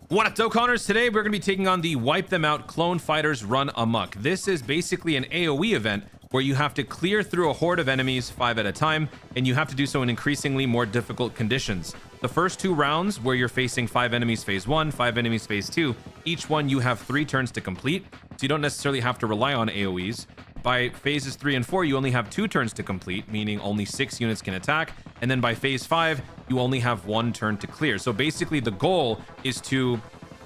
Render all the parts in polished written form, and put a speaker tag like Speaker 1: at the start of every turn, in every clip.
Speaker 1: What up, Dokkanners? Today we're going to be taking on the Wipe Them Out Clone Fighters Run Amok. This is basically an AoE event where you have to clear through a horde of enemies 5 at a time, and you have to do so in increasingly more difficult conditions. The first 2 rounds, where you're facing 5 enemies phase 1, 5 enemies phase 2, each one you have 3 turns to complete, so you don't necessarily have to rely on AoEs. By phases 3 and 4, you only have 2 turns to complete, meaning only 6 units can attack. And then by phase 5, you only have 1 turn to clear. So basically the goal is to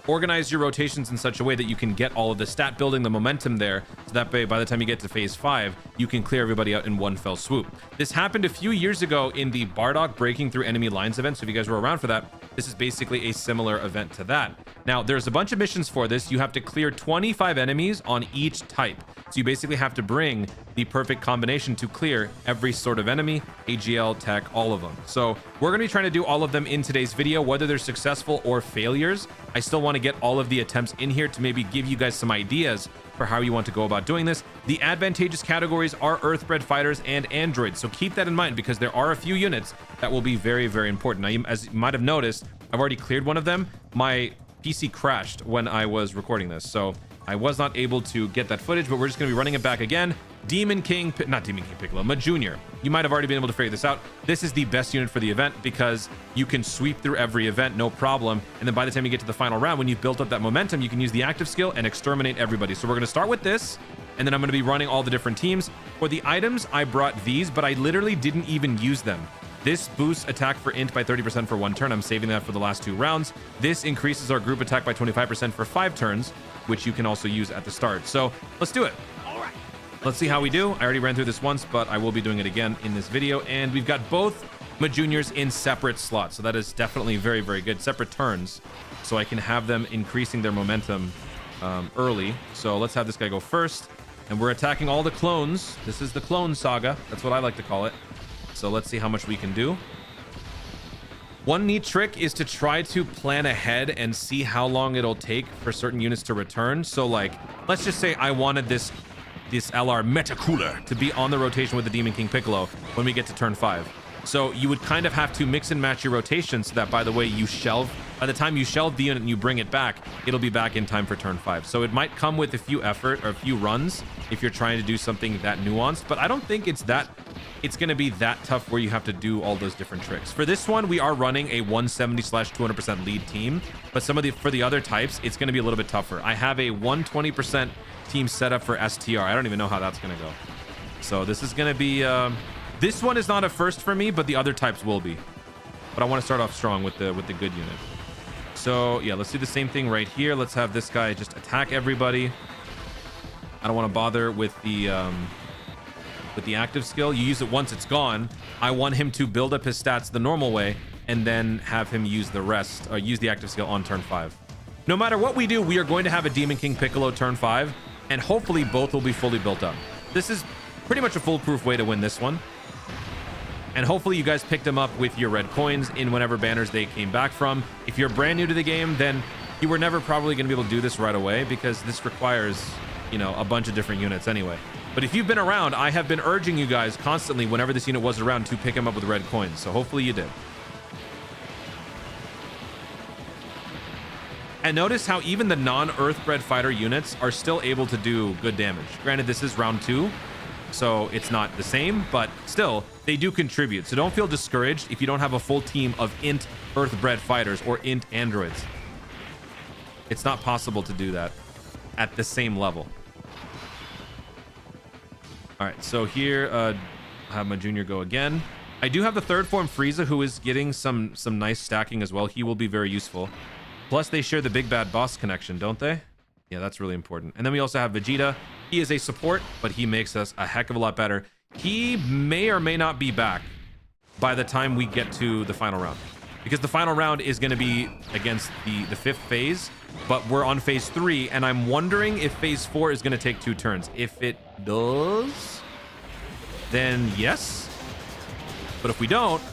Speaker 1: organize your rotations in such a way that you can get all of the stat building, the momentum there, so that by the time you get to phase 5, you can clear everybody out in one fell swoop. This happened a few years ago in the Bardock Breaking Through Enemy Lines event, so if you guys were around for that, this is basically a similar event to that. Now, there's a bunch of missions for this. You have to clear 25 enemies on each type. So you basically have to bring the perfect combination to clear every sort of enemy, AGL, tech, all of them. So we're going to be trying to do all of them in today's video, whether they're successful or failures. I still want to get all of the attempts in here to maybe give you guys some ideas for how you want to go about doing this. The advantageous categories are Earthbred fighters and androids. So keep that in mind because there are a few units that will be very, very important. Now, as you might have noticed, I've already cleared one of them. My PC crashed when I was recording this, so I was not able to get that footage, but we're just going to be running it back again. Not Demon King Piccolo, Majunior. You might have already been able to figure this out. This is the best unit for the event because you can sweep through every event, no problem. And then by the time you get to the final round, when you've built up that momentum, you can use the active skill and exterminate everybody. So we're going to start with this, and then I'm going to be running all the different teams. For the items, I brought these, but I literally didn't even use them. This boosts attack for int by 30% for 1 turn. I'm saving that for the last 2 rounds. This increases our group attack by 25% for 5 turns, which you can also use at the start. So let's do it. All right. Let's see how we do. I already ran through this once, but I will be doing it again in this video. And we've got both Majuniors in separate slots. So that is definitely very, very good. Separate turns. So I can have them increasing their momentum early. So let's have this guy go first. And we're attacking all the clones. This is the clone saga. That's what I like to call it. So let's see how much we can do. One neat trick is to try to plan ahead and see how long it'll take for certain units to return. So like, let's just say I wanted this LR Meta Cooler to be on the rotation with the Demon King Piccolo when we get to turn 5. So you would kind of have to mix and match your rotations so that by the time you shelve the unit and you bring it back, it'll be back in time for turn 5. So it might come with a few runs if you're trying to do something that nuanced, but I don't think it's going to be that tough where you have to do all those different tricks. For this one, we are running a 170/200% lead team, but for the other types, it's going to be a little bit tougher. I have a 120% team set up for STR. I don't even know how that's going to go. So this is going to be, this one is not a first for me, but the other types will be. But I want to start off strong with the good unit. So yeah, let's do the same thing right here. Let's have this guy just attack everybody. I don't want to bother with the active skill. You use it once it's gone. I want him to build up his stats the normal way and then have him use the rest, or use the active skill on turn 5. No matter what we do, we are going to have a Demon King Piccolo turn 5, and hopefully both will be fully built up. This is pretty much a foolproof way to win this one. And hopefully you guys picked them up with your red coins in whatever banners they came back from. If you're brand new to the game, then you were never probably going to be able to do this right away because this requires, you know, a bunch of different units anyway. But if you've been around, I have been urging you guys constantly whenever this unit was around to pick him up with red coins. So hopefully you did. And notice how even the non-Earthbred fighter units are still able to do good damage. Granted, this is round 2, so it's not the same, but still, they do contribute. So don't feel discouraged if you don't have a full team of int Earthbred fighters or int androids. It's not possible to do that at the same level. All right, so here, I'll have my junior go again. I do have the 3rd form Frieza, who is getting some nice stacking as well. He will be very useful. Plus, they share the big bad boss connection, don't they? Yeah, that's really important. And then we also have Vegeta. He is a support, but he makes us a heck of a lot better. He may or may not be back by the time we get to the final round, because the final round is going to be against the 5th phase, but we're on phase 3, and I'm wondering if phase 4 is going to take 2 turns. If it does, then yes. But if we don't,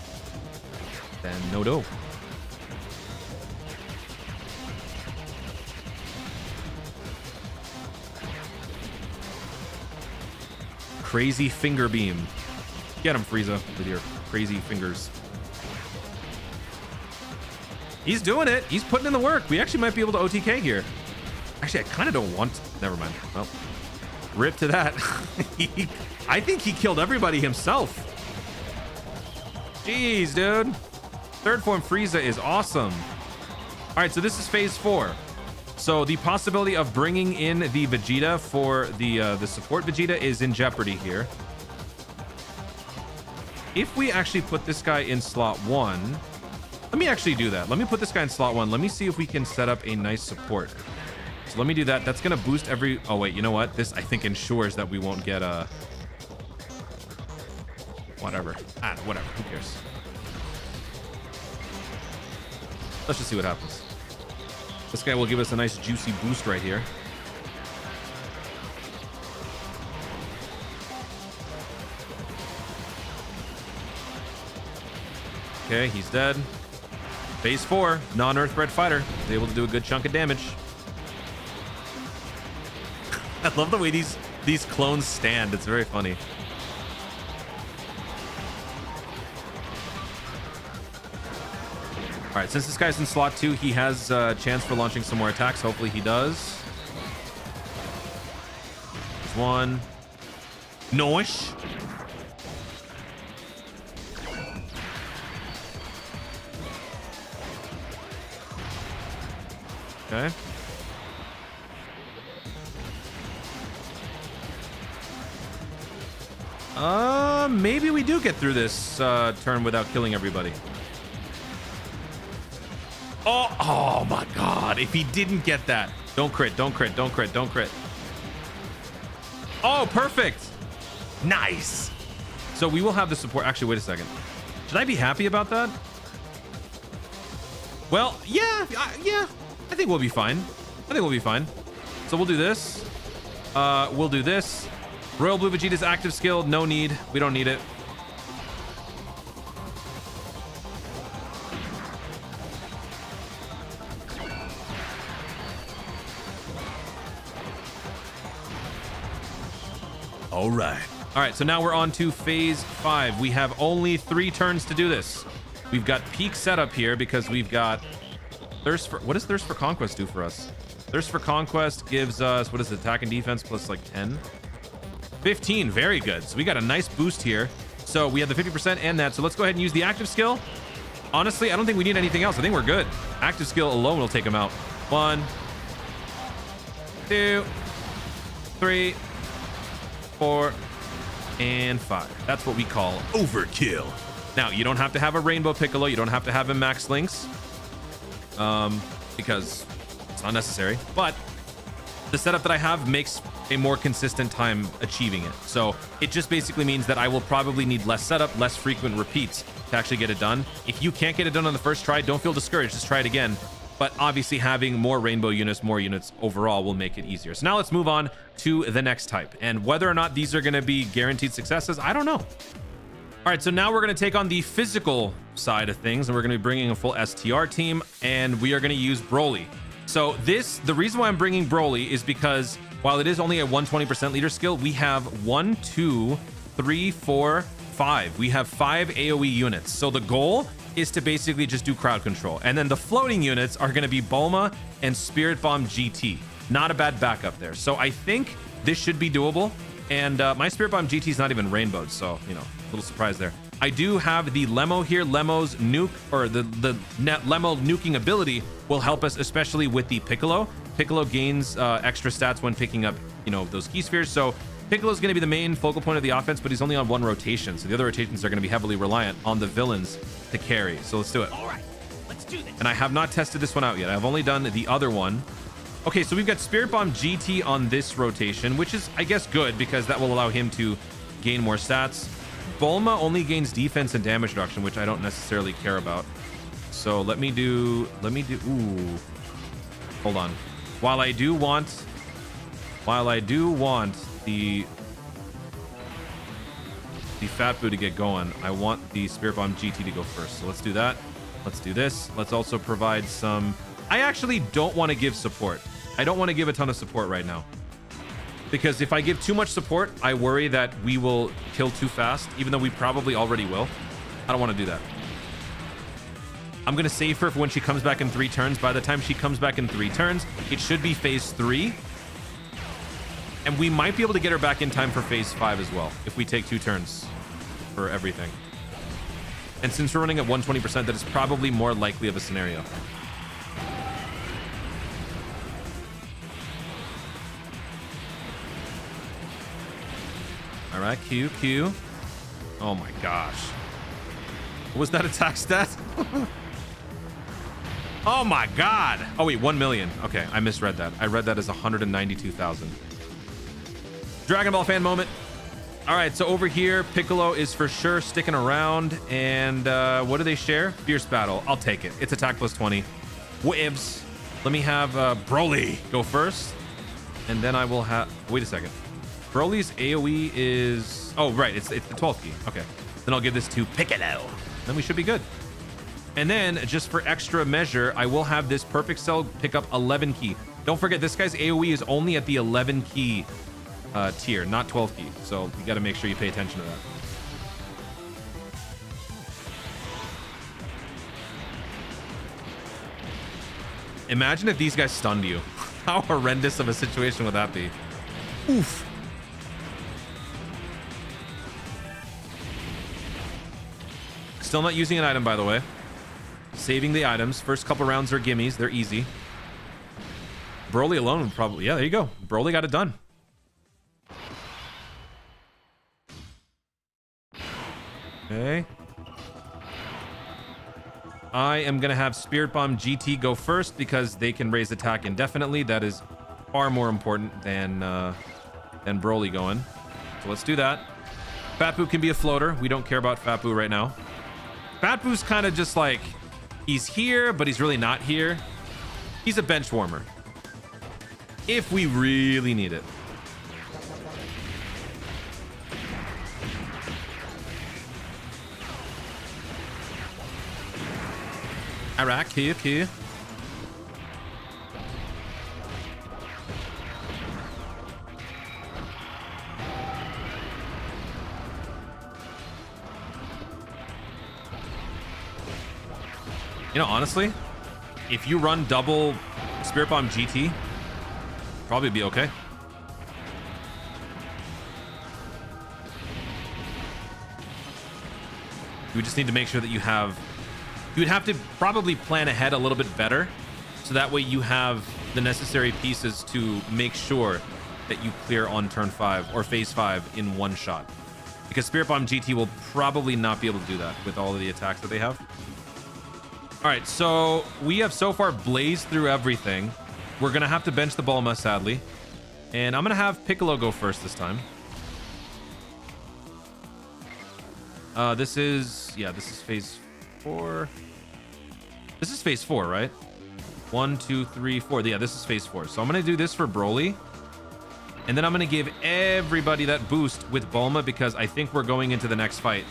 Speaker 1: then no. Crazy finger beam. Get him, Frieza, with your crazy fingers. He's doing it. He's putting in the work. We actually might be able to OTK here. Actually, I kind of don't want to. Never mind. Well, rip to that. I think he killed everybody himself. Jeez, dude. Third form Frieza is awesome. All right, so this is phase 4. So the possibility of bringing in the Vegeta for the support Vegeta is in jeopardy here. If we actually put this guy in slot 1, let me actually do that. Let me put this guy in slot 1. Let me see if we can set up a nice support. So let me do that. That's going to boost every... Oh, wait, you know what? This, I think, ensures that we won't get a... Whatever. Whatever. Who cares? Let's just see what happens. This guy will give us a nice juicy boost right here. Okay, he's dead. Phase 4, non-Earthbred fighter. He's able to do a good chunk of damage. I love the way these clones stand. It's very funny. All right, since this guy's in slot 2, he has a chance for launching some more attacks. Hopefully he does. There's one. Nice. Okay. Maybe we do get through this turn without killing everybody. Oh my God. If he didn't get that. Don't crit, don't crit, don't crit, don't crit. Oh, perfect. Nice. So we will have the support. Actually, wait a second. Should I be happy about that? Well, yeah. I think we'll be fine. I think we'll be fine. So we'll do this. We'll do this. Royal Blue Vegeta's active skill. No need. We don't need it. All right, so now we're on to phase 5. We have only 3 turns to do this. We've got peak setup here because we've got Thirst for... What does Thirst for Conquest do for us? Thirst for Conquest gives us, what is it, attack and defense plus like 10? 15, very good. So we got a nice boost here. So we have the 50% and that. So let's go ahead and use the active skill. Honestly, I don't think we need anything else. I think we're good. Active skill alone will take him out. 1, 2, 3, 4, and 5. That's what we call overkill. Now, you don't have to have a Rainbow Piccolo. You don't have to have a Max Links. Because it's not necessary. But the setup that I have makes a more consistent time achieving it. So it just basically means that I will probably need less setup, less frequent repeats to actually get it done. If you can't get it done on the first try, don't feel discouraged. Just try it again. But obviously having more rainbow units, more units overall will make it easier. So now let's move on to the next type. And whether or not these are going to be guaranteed successes, I don't know. All right, so now we're going to take on the physical side of things, and we're going to be bringing a full STR team, and we are going to use Broly. So the reason why I'm bringing Broly is because while it is only a 120% leader skill, we have 1, 2, 3, 4, 5. We have 5 AoE units. So the goal is to basically just do crowd control. And then the floating units are going to be Bulma and Spirit Bomb GT. Not a bad backup there. So I think this should be doable. And my Spirit Bomb GT is not even rainbowed. So, you know, a little surprise there. I do have the Lemo here. Lemo's nuke, or the Lemo nuking ability will help us, especially with the Piccolo. Piccolo gains extra stats when picking up, you know, those key spheres. So Piccolo's going to be the main focal point of the offense, but he's only on 1 rotation. So the other rotations are going to be heavily reliant on the villains to carry. So let's do it. All right, let's do this. And I have not tested this one out yet. I've only done the other one. Okay, so we've got Spirit Bomb GT on this rotation, which is, I guess, good because that will allow him to gain more stats. Bulma only gains defense and damage reduction, which I don't necessarily care about. So let me do, ooh, hold on. While I do want the Fat Boo to get going, I want the Spirit Bomb GT to go first. So let's do that. Let's do this. Let's also provide some... I actually don't want to give support. I don't want to give a ton of support right now. Because if I give too much support, I worry that we will kill too fast, even though we probably already will. I don't want to do that. I'm going to save her for when she comes back in 3 turns. By the time she comes back in 3 turns, it should be phase 3. And we might be able to get her back in time for phase 5 as well, if we take 2 turns for everything. And since we're running at 120%, that is probably more likely of a scenario. All right, Q. Oh my gosh. What was that attack stat? Oh my God. Oh wait, 1 million. Okay, I misread that. I read that as 192,000. Dragon Ball fan moment. All right, so over here, Piccolo is for sure sticking around. And what do they share? Fierce Battle. I'll take it. It's attack plus 20. Waves. Let me have Broly go first. And then I will have... Wait a second. Broly's AoE is... Oh, right. It's the 12th key. Okay. Then I'll give this to Piccolo. Then we should be good. And then, just for extra measure, I will have this Perfect Cell pick up 11 key. Don't forget, this guy's AoE is only at the 11 key tier, not 12 key. So you got to make sure you pay attention to that. Imagine if these guys stunned you. How horrendous of a situation would that be? Oof. Still not using an item, by the way. Saving the items. First couple rounds are gimmies. They're easy. Broly alone would probably... Yeah, there you go. Broly got it done. Okay. I am going to have Spirit Bomb GT go first because they can raise attack indefinitely. That is far more important than Broly going. So let's do that. Fat Boo can be a floater. We don't care about Fat Boo right now. Fat Boo's kind of just like, he's here, but he's really not here. He's a bench warmer. If we really need it. Alright, Q. You know, honestly, if you run double Spirit Bomb GT, probably be okay. We just need to make sure that you have... You would have to probably plan ahead a little bit better, so that way you have the necessary pieces to make sure that you clear on turn 5 or phase 5 in one shot. Because Spirit Bomb GT will probably not be able to do that with all of the attacks that they have. All right, so we have so far blazed through everything. We're going to have to bench the Bulma, sadly. And I'm going to have Piccolo go first this time. This is phase 4. This is phase 4, right? 1, 2, 3, 4. Yeah, this is phase 4. So I'm going to do this for Broly. And then I'm going to give everybody that boost with Bulma because I think we're going into the next fight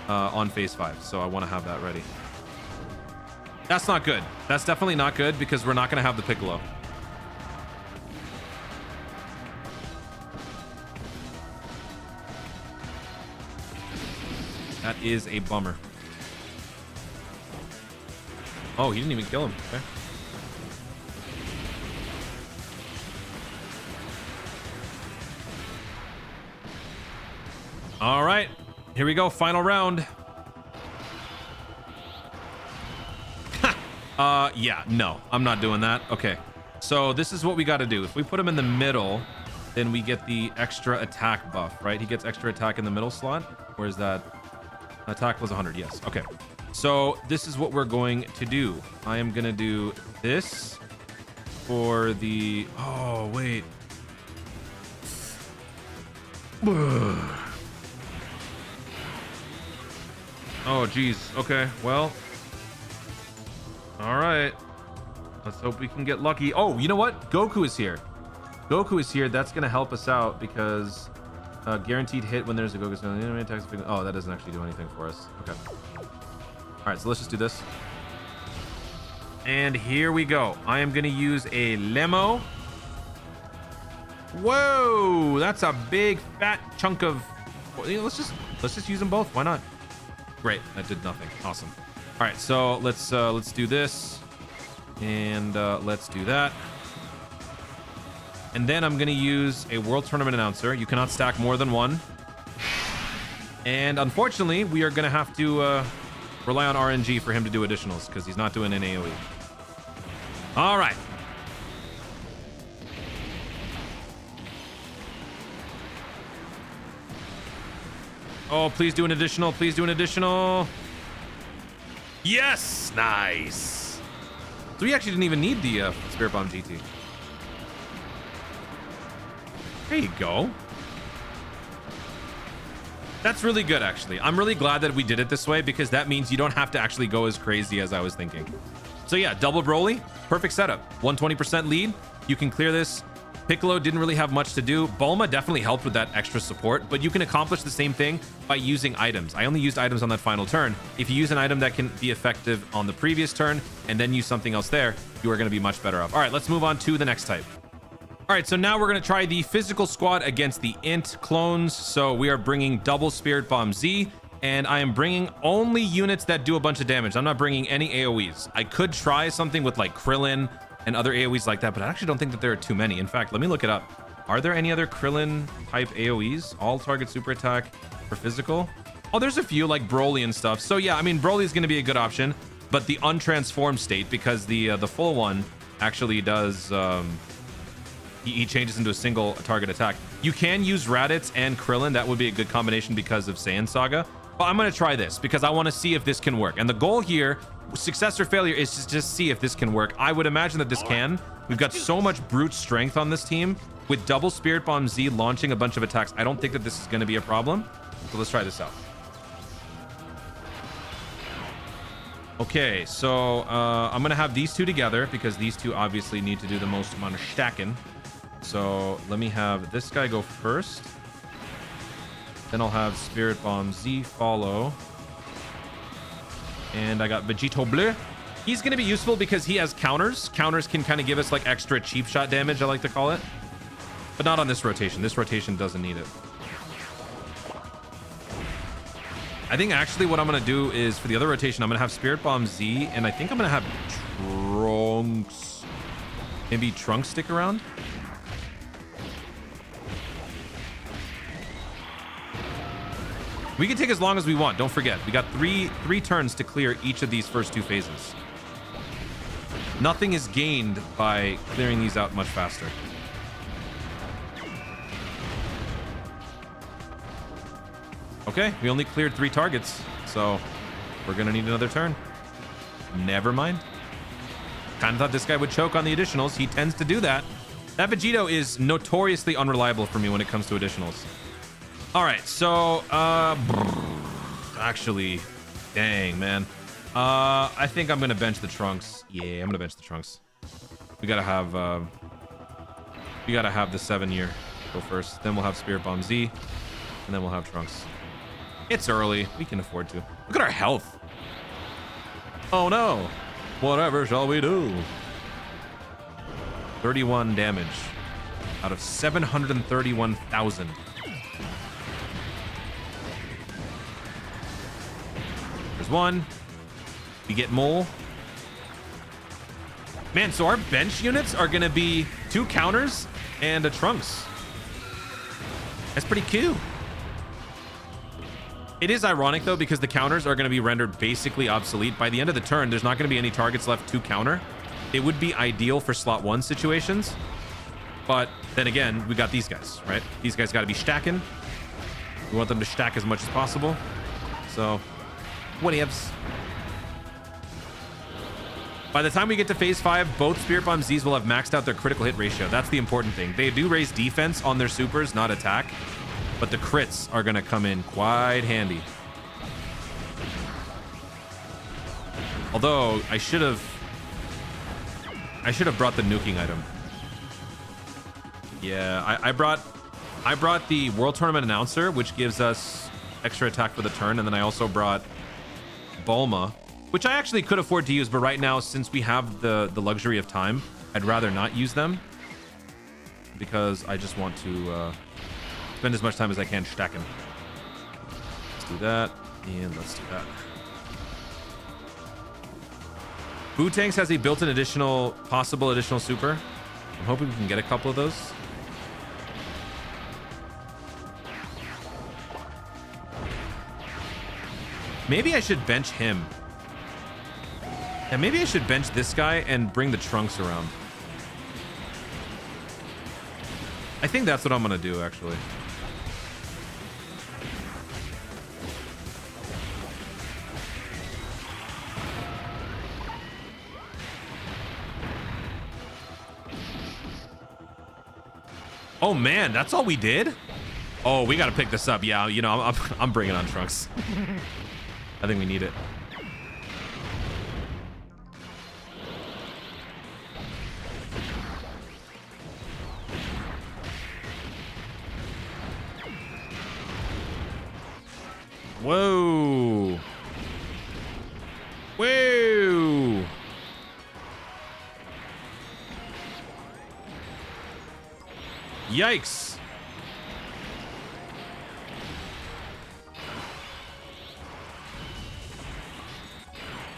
Speaker 1: on phase 5. So I want to have that ready. That's not good. That's definitely not good because we're not going to have the Piccolo. That is a bummer. Oh, he didn't even kill him. Okay. All right. Here we go. Final round. Yeah, no, I'm not doing that. Okay, so this is what we got to do. If we put him in the middle, then we get the extra attack buff, right? He gets extra attack in the middle slot. Where is that? Attack was 100. Yes. Okay. So this is what we're going to do. I am going to do this for the... Oh, wait. Oh, geez. Okay, well... All right. Let's hope we can get lucky. Oh, you know what? Goku is here. Goku is here. That's going to help us out because guaranteed hit when there's a Goku. Enemy attacks. Oh, that doesn't actually do anything for us. Okay. All right, so let's just do this. And here we go. I am going to use a Lemo. Whoa, that's a big fat chunk of... Let's just use them both. Why not? Great. That did nothing. Awesome. All right, so let's do this, and let's do that. And then I'm gonna use a World Tournament announcer. You cannot stack more than one. And unfortunately, we are gonna have to rely on RNG for him to do additionals because he's not doing an AoE. All right. Oh, please do an additional. Please do an additional. Yes, nice. So we actually didn't even need the Spirit Bomb GT. There you go. That's really good, actually. I'm really glad that we did it this way because that means you don't have to actually go as crazy as I was thinking. So yeah, double Broly, perfect setup. 120% lead. You can clear this. Piccolo didn't really have much to do. Bulma definitely helped with that extra support, but you can accomplish the same thing by using items. I only used items on that final turn. If you use an item that can be effective on the previous turn and then use something else there, you are going to be much better off. All right, let's move on to the next type. All right, so now we're going to try the physical squad against the int clones. So we are bringing double Spirit Bomb Z, and I am bringing only units that do a bunch of damage. I'm not bringing any AoEs. I could try something with like Krillin and other AoEs like that, but I actually don't think that there are too many. In fact, let me look it up. Are there any other Krillin type AoEs? All target super attack for physical? Oh, there's a few like Broly and stuff. So yeah, I mean, Broly is going to be a good option, but the untransformed state, because the full one actually does, he changes into a single target attack. You can use Raditz and Krillin. That would be a good combination because of Saiyan Saga. But I'm going to try this because I want to see if this can work. And the goal here, success or failure, is to just see if this can work. I would imagine that this can. We've got so much brute strength on this team. With double Spirit Bomb Z launching a bunch of attacks, I don't think that this is going to be a problem. So let's try this out. Okay, so I'm going to have these two together because these two obviously need to do the most amount of stacking. So let me have this guy go first. Then I'll have Spirit Bomb Z follow. And I got Vegito Bleu. He's going to be useful because he has counters. Counters can kind of give us like extra cheap shot damage, I like to call it. But not on this rotation. This rotation doesn't need it. I think actually what I'm going to do is for the other rotation, I'm going to have Spirit Bomb Z. And I think I'm going to have Trunks. Maybe Trunks stick around. We can take as long as we want. Don't forget, we got three turns to clear each of these first two phases. Nothing is gained by clearing these out much faster. Okay, we only cleared 3 targets, so we're gonna need another turn. Never mind. Kind of thought this guy would choke on the additionals. He tends to do that. That Vegito is notoriously unreliable for me when it comes to additionals. All right, so actually, dang, man. I think I'm gonna bench the Trunks. Yeah, I'm gonna bench the Trunks. We gotta have the 7-year go first. Then we'll have Spirit Bomb Z, and then we'll have Trunks. It's early. We can afford to. Look at our health. Oh no. Whatever shall we do? 31 damage out of 731,000. There's one. We get Mole. Man, so our bench units are going to be 2 counters and a Trunks. That's pretty cool. It is ironic, though, because the counters are going to be rendered basically obsolete. By the end of the turn, there's not going to be any targets left to counter. It would be ideal for slot 1 situations. But then again, we got these guys, right? These guys got to be stacking. We want them to stack as much as possible. So, whatevs. By the time we get to phase 5, both Spirit Bomb Zs will have maxed out their critical hit ratio. That's the important thing. They do raise defense on their supers, not attack. But the crits are going to come in quite handy. Although, I should have brought the nuking item. Yeah, I brought the World Tournament Announcer, which gives us extra attack for the turn. And then I also brought Bulma, which I actually could afford to use. But right now, since we have the luxury of time, I'd rather not use them. Because I just want to spend as much time as I can stacking. Let's do that. And let's do that. Bootanks has a built-in possible additional super. I'm hoping we can get a couple of those. Maybe I should bench him. Yeah, maybe I should bench this guy and bring the Trunks around. I think that's what I'm gonna do, actually. Oh man, that's all we did? Oh, we gotta pick this up. Yeah, you know, I'm bringing on Trunks. I think we need it. Whoa. Whoa. Yikes.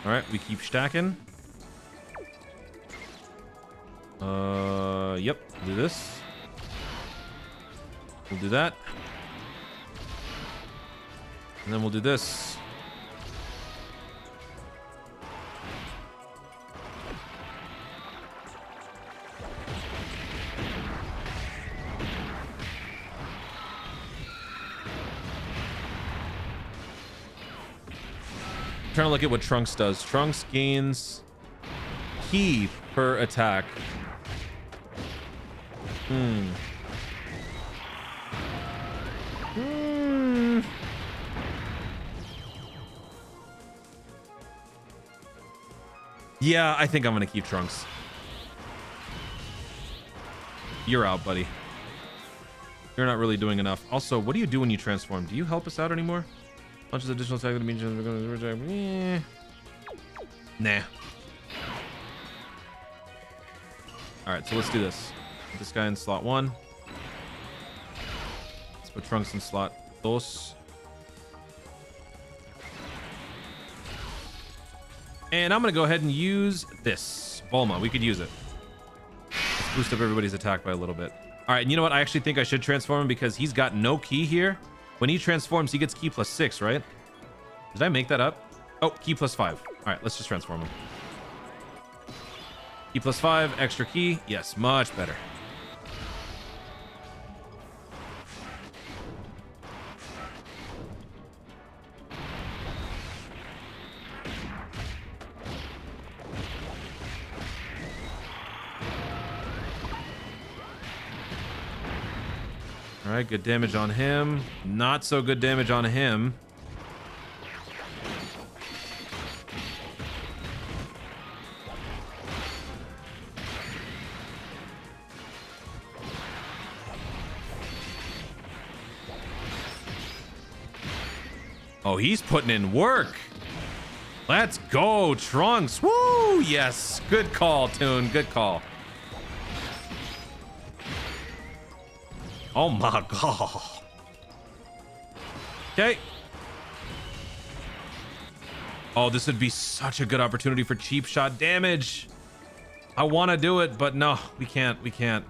Speaker 1: All right, we keep stacking. Yep, do this. We'll do that. And then we'll do this. Trying to look at what Trunks does. Trunks gains key per attack. Yeah, I think I'm gonna keep Trunks. You're out, buddy. You're not really doing enough. Also, what do you do when you transform? Do you help us out anymore? Launches additional attack that means we're gonna nah. Alright, so let's do this. Put this guy in slot 1. Let's put Trunks in slot 2. And I'm gonna go ahead and use this. Bulma, we could use it. Let's boost up everybody's attack by a little bit. Alright, and you know what? I actually think I should transform him because he's got no key here. When he transforms, he gets key plus 6, right? Did I make that up? Oh, key plus 5. All right, let's just transform him. Key plus 5, extra key. Yes, much better. All right, good damage on him. Not so good damage on him. Oh, he's putting in work. Let's go, Trunks. Woo! Yes, good call, Toon. Good call. Oh my god. Okay. Oh, this would be such a good opportunity for cheap shot damage. I want to do it, but no, we can't. We can't.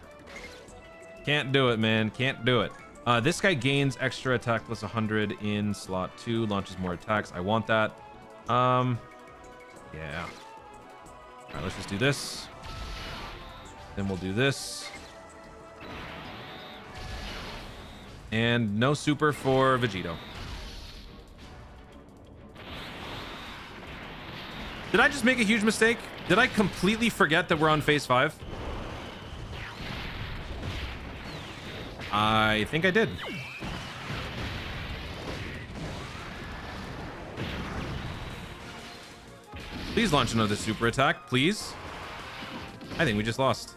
Speaker 1: Can't do it, man. Can't do it. This guy gains extra attack plus 100 in slot 2, launches more attacks. I want that. Yeah. All right, let's just do this. Then we'll do this. And no super for Vegito. Did I just make a huge mistake? Did I completely forget that we're on phase 5? I think I did. Please launch another super attack, please. I think we just lost.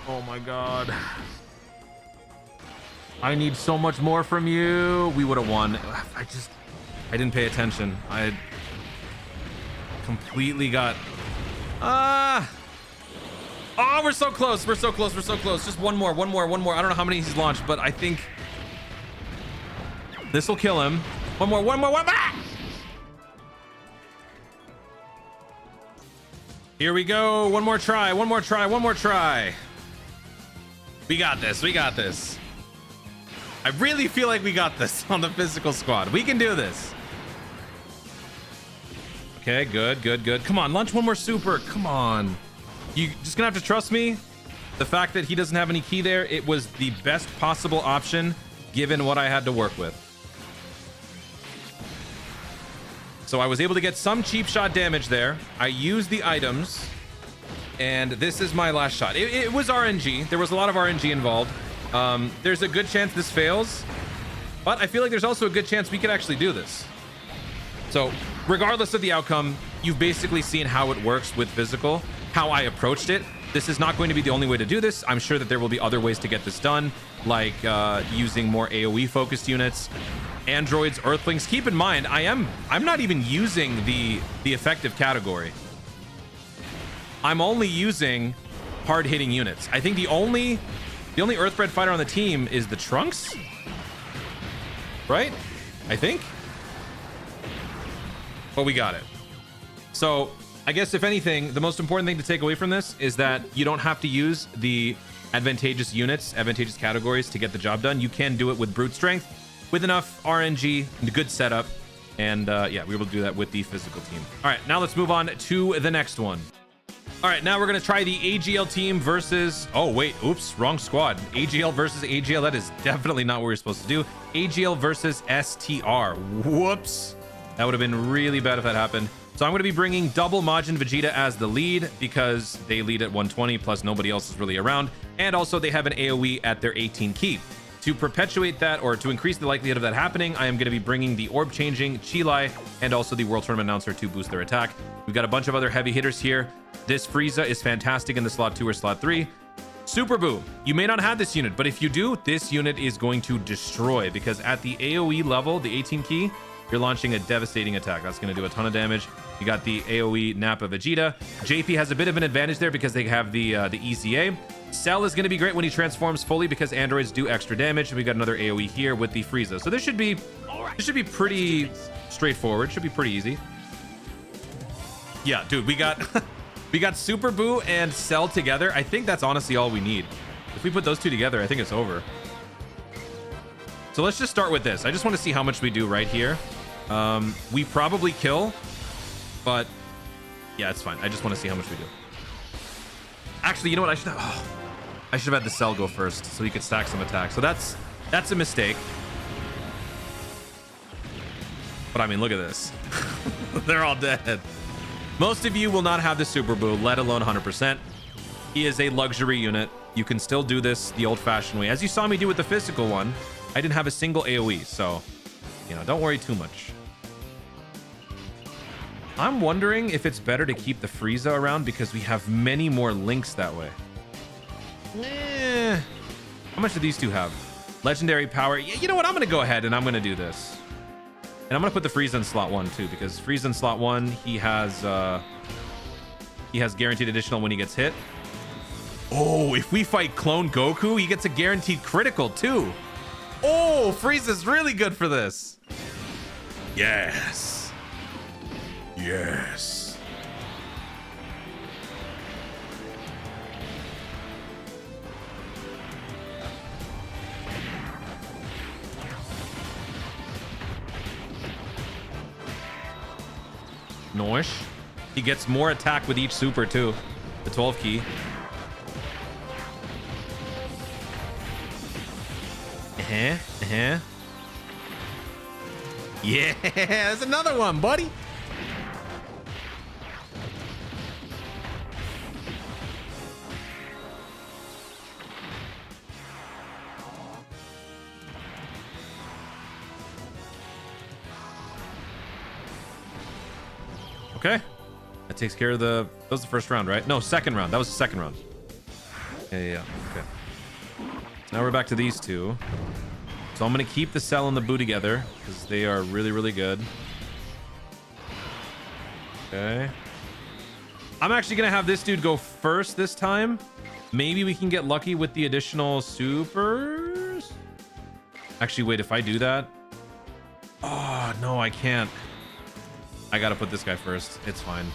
Speaker 1: Oh my god. I need so much more from you. We would have won. I didn't pay attention. I completely got Oh, we're so close. We're so close. We're so close. Just one more. I don't know how many he's launched, but I think this will kill him. One more. Ah! Here we go. One more try. We got this. I really feel like we got this on the physical squad. We can do this. Okay, good. Come on, launch one more super. Come on. You just gonna have to trust me. The fact that he doesn't have any key there, it was the best possible option given what I had to work with. So I was able to get some cheap shot damage there. I used the items, and this is my last shot. It was RNG. There was a lot of RNG involved. There's a good chance this fails, but I feel like there's also a good chance we could actually do this. So regardless of the outcome, you've basically seen how it works with physical, how I approached it. This is not going to be the only way to do this. I'm sure that there will be other ways to get this done, like using more AoE focused units, androids, earthlings. Keep in mind, I'm not even using the effective category. I'm only using hard hitting units. I think the only Earthbred fighter on the team is the Trunks, right? I think. But we got it. So I guess if anything, the most important thing to take away from this is that you don't have to use the advantageous units, advantageous categories to get the job done. You can do it with brute strength, with enough RNG and a good setup. And yeah, we will do that with the physical team. All right, now let's move on to the next one. All right, now we're going to try the AGL team versus... Oh, wait. Oops. Wrong squad. AGL versus AGL. That is definitely not what we're supposed to do. AGL versus STR. Whoops. That would have been really bad if that happened. So I'm going to be bringing double Majin Vegeta as the lead because they lead at 120, plus nobody else is really around. And also they have an AoE at their 18 key. To perpetuate that, or to increase the likelihood of that happening, I am going to be bringing the orb changing Chilai and also the World Tournament Announcer to boost their attack. We've got a bunch of other heavy hitters here. This Frieza is fantastic in the slot 2 or slot 3. Super Boo, you may not have this unit, but if you do, this unit is going to destroy, because at the AoE level, the 18 key, you're launching a devastating attack. That's going to do a ton of damage. You got the AoE Nappa Vegeta. JP has a bit of an advantage there because they have the EZA. Cell is going to be great when he transforms fully because androids do extra damage. We got another AoE here with the Frieza. So this should be pretty straightforward. Should be pretty easy. Yeah, dude, we got we got Super Boo and Cell together. I think that's honestly all we need. If we put those two together, I think it's over. So let's just start with this. I just want to see how much we do right here. We probably kill, but yeah, it's fine. I just want to see how much we do. Actually, you know what? I should have had the Cell go first so he could stack some attacks. So that's a mistake. But I mean, look at this. They're all dead. Most of you will not have the Super Boo, let alone 100%. He is a luxury unit. You can still do this the old-fashioned way. As you saw me do with the physical one, I didn't have a single AoE, so, you know, don't worry too much. I'm wondering if it's better to keep the Frieza around because we have many more links that way. How much do these two have? Legendary power. Yeah, you know what? I'm going to go ahead and I'm going to do this. And I'm going to put the Frieza in slot 1 too, because Frieza in slot 1, he has guaranteed additional when he gets hit. Oh, if we fight Clone Goku, he gets a guaranteed critical too. Oh, Frieza's really good for this. Yes. Yes. Noish. He gets more attack with each super too. The 12 key. Yeah, there's another one, buddy. Okay. That takes care of that was the first round, right? No, second round. That was the second round. Yeah. Okay. So now we're back to these two. So I'm going to keep the Cell and the Boo together because they are really, really good. Okay. I'm actually gonna have this dude go first this time. Maybe we can get lucky with the additional supers. Actually, wait, if I do that. Oh, no, I can't. I gotta put this guy first. It's fine.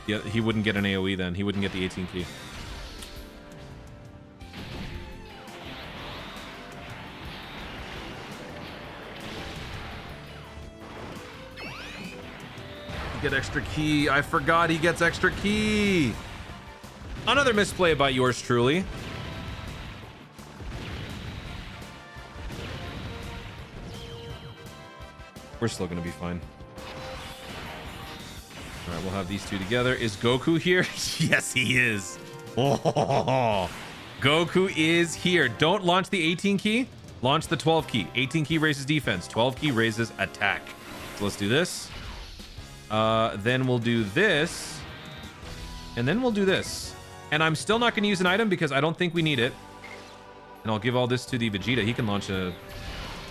Speaker 1: Yeah, he wouldn't get an AoE then. He wouldn't get the 18 key. Get extra key. I forgot he gets extra key. Another misplay by yours truly. We're still gonna be fine. All right, we'll have these two together. Is Goku here? Yes, he is. Oh, Goku is here. Don't launch the 18 key. Launch the 12 key. 18 key raises defense. 12 key raises attack. So let's do this. Then we'll do this. And then we'll do this. And I'm still not going to use an item because I don't think we need it. And I'll give all this to the Vegeta. He can launch a...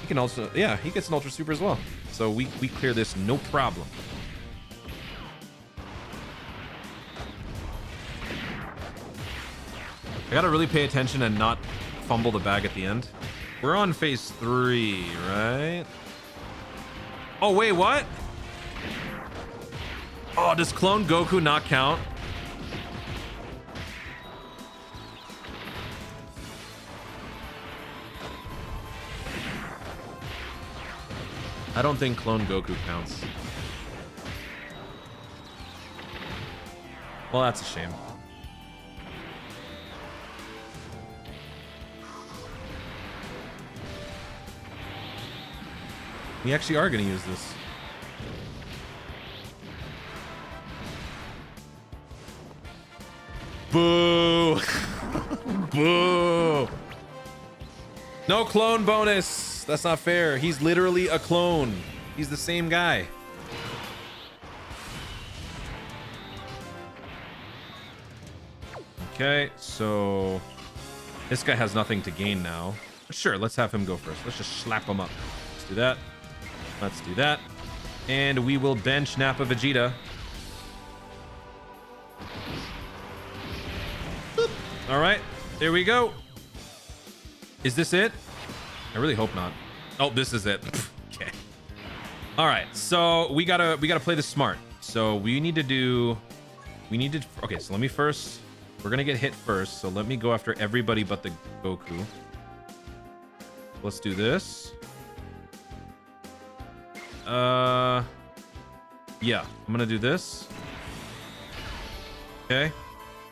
Speaker 1: He can also... Yeah, he gets an Ultra Super as well. So we clear this no problem. I gotta really pay attention and not fumble the bag at the end. We're on phase 3, right? Oh, wait, what? Oh, does Clone Goku not count? I don't think Clone Goku counts. Well, that's a shame. We actually are going to use this. Boo! Boo! No clone bonus. That's not fair. He's literally a clone. He's the same guy. Okay, so this guy has nothing to gain now. Sure, let's have him go first. Let's just slap him up. Let's do that. Let's do that. And we will bench Nappa Vegeta. Boop. All right, there we go. Is this it? I really hope not. Oh, this is it. Okay. All right, so we gotta play this smart. So we need to okay, so let me first, we're gonna get hit first. So let me go after everybody but the Goku. Let's do this. Yeah, I'm gonna do this. Okay.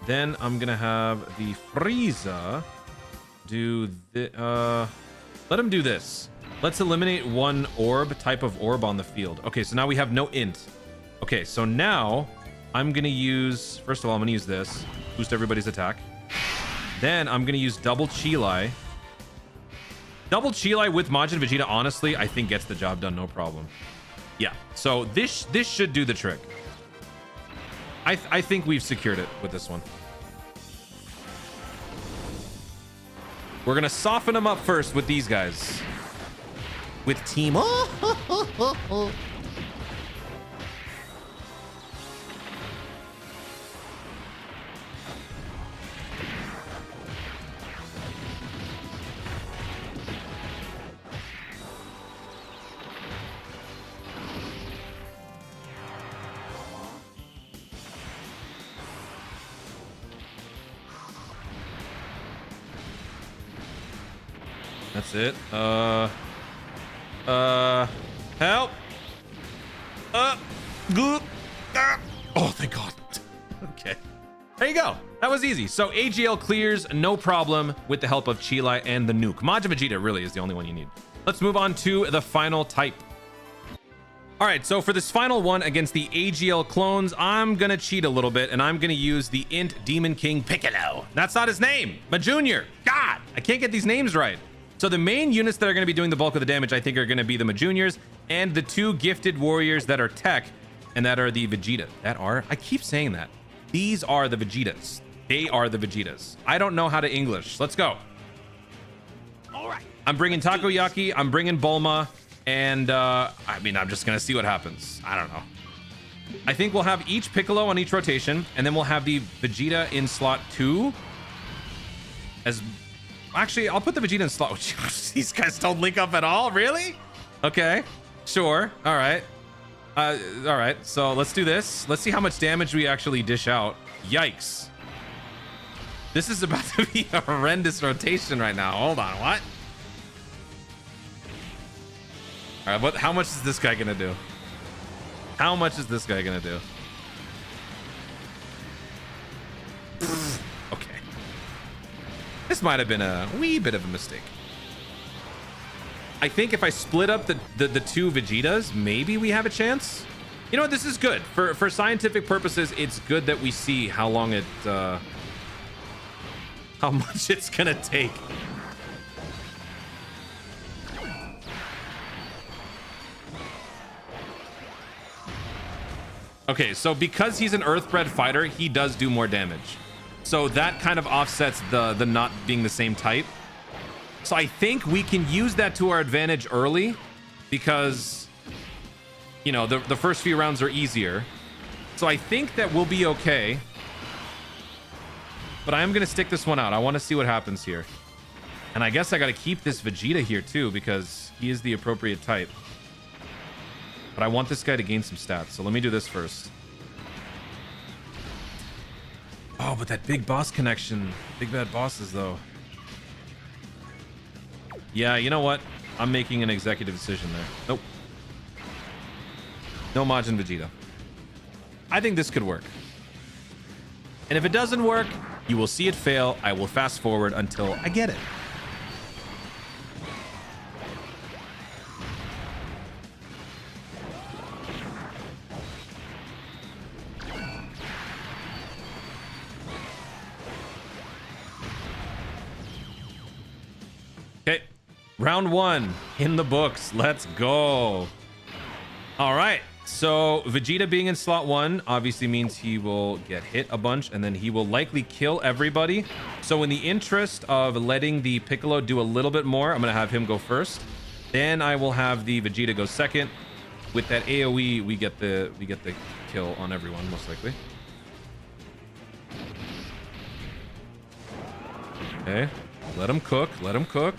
Speaker 1: Then I'm gonna have the Frieza do the, let him do this. Let's eliminate one type of orb on the field. Okay, so now we have no int. Okay, so now I'm gonna use, first of all, I'm gonna use this, boost everybody's attack. Then I'm gonna use double Chilai. Double Chilai with Majin Vegeta, honestly, I think gets the job done, no problem. Yeah, so this should do the trick. I think we've secured it with this one. We're gonna soften them up first with these guys. With Team... That's it. Help! Oh, thank God. Okay. There you go. That was easy. So AGL clears, no problem, with the help of Chilai and the nuke. Majin Vegeta really is the only one you need. Let's move on to the final type. All right, so for this final one against the AGL clones, I'm gonna cheat a little bit and I'm gonna use the Int Demon King Piccolo. That's not his name. Ma Junior. God, I can't get these names right. So the main units that are going to be doing the bulk of the damage, I think, are going to be the Majuniors and the two gifted warriors that are tech, and that are the Vegeta. I keep saying that. These are the Vegetas. They are the Vegetas. I don't know how to English. Let's go. All right. I'm bringing Takoyaki. I'm bringing Bulma. And, I mean, I'm just going to see what happens. I don't know. I think we'll have each Piccolo on each rotation, and then we'll have the Vegeta in slot 2. Actually, I'll put the Vegeta in slot. These guys don't link up at all, really? Okay, sure. All right. All right, so let's do this. Let's see how much damage we actually dish out. Yikes. This is about to be a horrendous rotation right now. Hold on, what? All right, but how much is this guy gonna do? How much is this guy gonna do? Okay. This might have been a wee bit of a mistake. I think if I split up the two Vegetas, maybe we have a chance. You know what? This is good. For scientific purposes, it's good that we see how long it... how much it's gonna take. Okay, so because he's an Earthbred fighter, he does do more damage. So that kind of offsets the not being the same type. So I think we can use that to our advantage early because, you know, the first few rounds are easier. So I think that we'll be okay. But I am going to stick this one out. I want to see what happens here. And I guess I got to keep this Vegeta here too because he is the appropriate type. But I want this guy to gain some stats. So let me do this first. Oh, but that big boss connection. Big bad bosses though. Yeah, you know what? I'm making an executive decision there. Nope. No Majin Vegeta. I think this could work. And if it doesn't work, you will see it fail. I will fast forward until I get it. Okay. Round 1 in the books. Let's go. All right. So Vegeta being in slot 1 obviously means he will get hit a bunch and then he will likely kill everybody. So in the interest of letting the Piccolo do a little bit more, I'm going to have him go first. Then I will have the Vegeta go second. With that AoE, we get the kill on everyone most likely. Okay. Let him cook. Let him cook.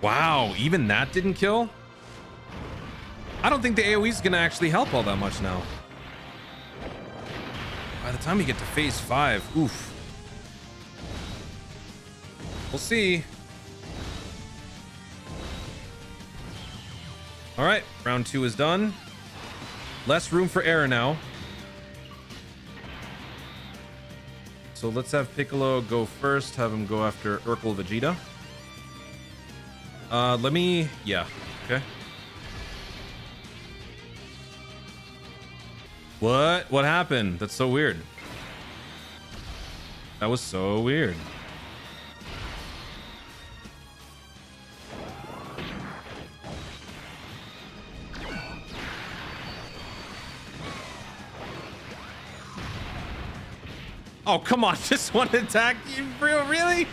Speaker 1: Wow, even that didn't kill? I don't think the AoE is going to actually help all that much now. By the time we get to phase 5, oof. We'll see. All right, round 2 is done. Less room for error now. So let's have Piccolo go first, have him go after Urkel Vegeta. Yeah, okay. What happened? That's so weird. That was so weird. Oh, come on, just one attack? You really?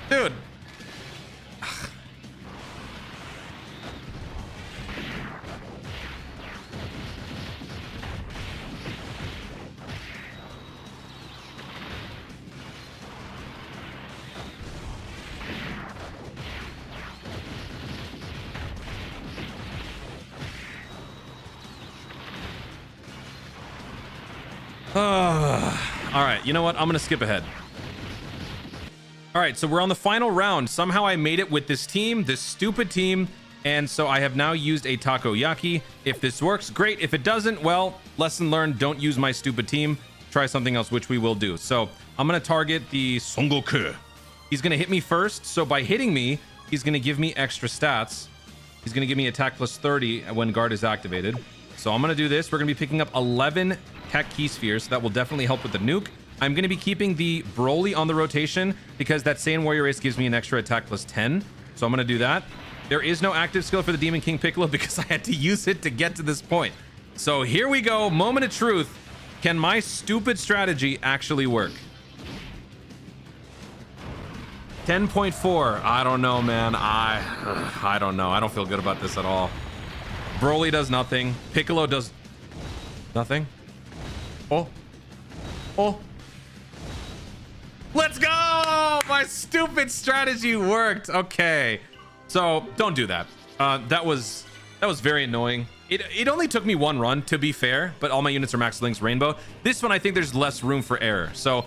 Speaker 1: Dude. All right, you know what? I'm gonna skip ahead. All right, so we're on the final round. Somehow I made it with this team, this stupid team, and so I have now used a takoyaki. If this works, great. If it doesn't, well, lesson learned, don't use my stupid team. Try something else, which we will do. So I'm gonna target the Son Goku. He's gonna hit me first, so by hitting me, he's gonna give me extra stats. He's gonna give me attack plus 30 when guard is activated. So I'm gonna do this. We're gonna be picking up 11 tech key spheres. So that will definitely help with the nuke. I'm gonna be keeping the Broly on the rotation because that Saiyan Warrior Race gives me an extra attack plus 10. So I'm gonna do that. There is no active skill for the Demon King Piccolo because I had to use it to get to this point. So here we go. Moment of truth. Can my stupid strategy actually work? 10.4. I don't know, man. I don't know. I don't feel good about this at all. Broly does nothing. Piccolo does nothing. Oh. Let's go! My stupid strategy worked. Okay. So don't do that. That was very annoying. It only took me one run, to be fair, but all my units are Max Link's Rainbow. This one, I think there's less room for error. So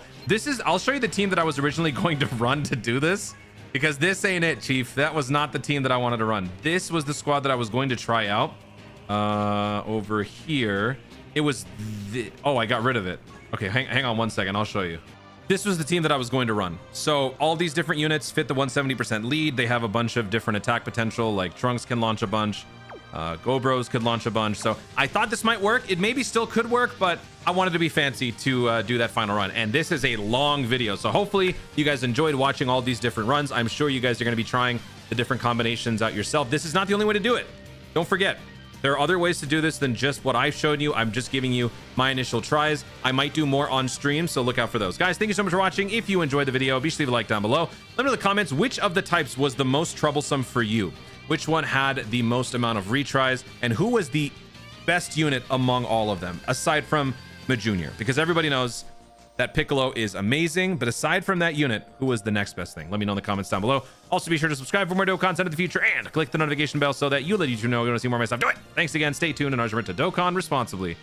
Speaker 1: I'll show you the team that I was originally going to run to do this, because this ain't it, Chief. That was not the team that I wanted to run. This was the squad that I was going to try out. Over here. It was oh, I got rid of it. Okay, hang on one second. I'll show you. This was the team that I was going to run. So all these different units fit the 170% lead. They have a bunch of different attack potential, like Trunks can launch a bunch. Gobros could launch a bunch. So I thought this might work. It maybe still could work, but I wanted to be fancy to do that final run. And this is a long video. So hopefully you guys enjoyed watching all these different runs. I'm sure you guys are going to be trying the different combinations out yourself. This is not the only way to do it. Don't forget, there are other ways to do this than just what I've showed you. I'm just giving you my initial tries. I might do more on stream, so look out for those. Guys, thank you so much for watching. If you enjoyed the video, be sure to leave a like down below. Let me know in the comments which of the types was the most troublesome for you. Which one had the most amount of retries, and who was the best unit among all of them, aside from Majunior? Because everybody knows that Piccolo is amazing, but aside from that unit, who was the next best thing? Let me know in the comments down below. Also, be sure to subscribe for more dope content in the future, and click the notification bell so that you let YouTube know you want to see more of my stuff. Do it! Thanks again, stay tuned, and remember to Dokkan responsibly.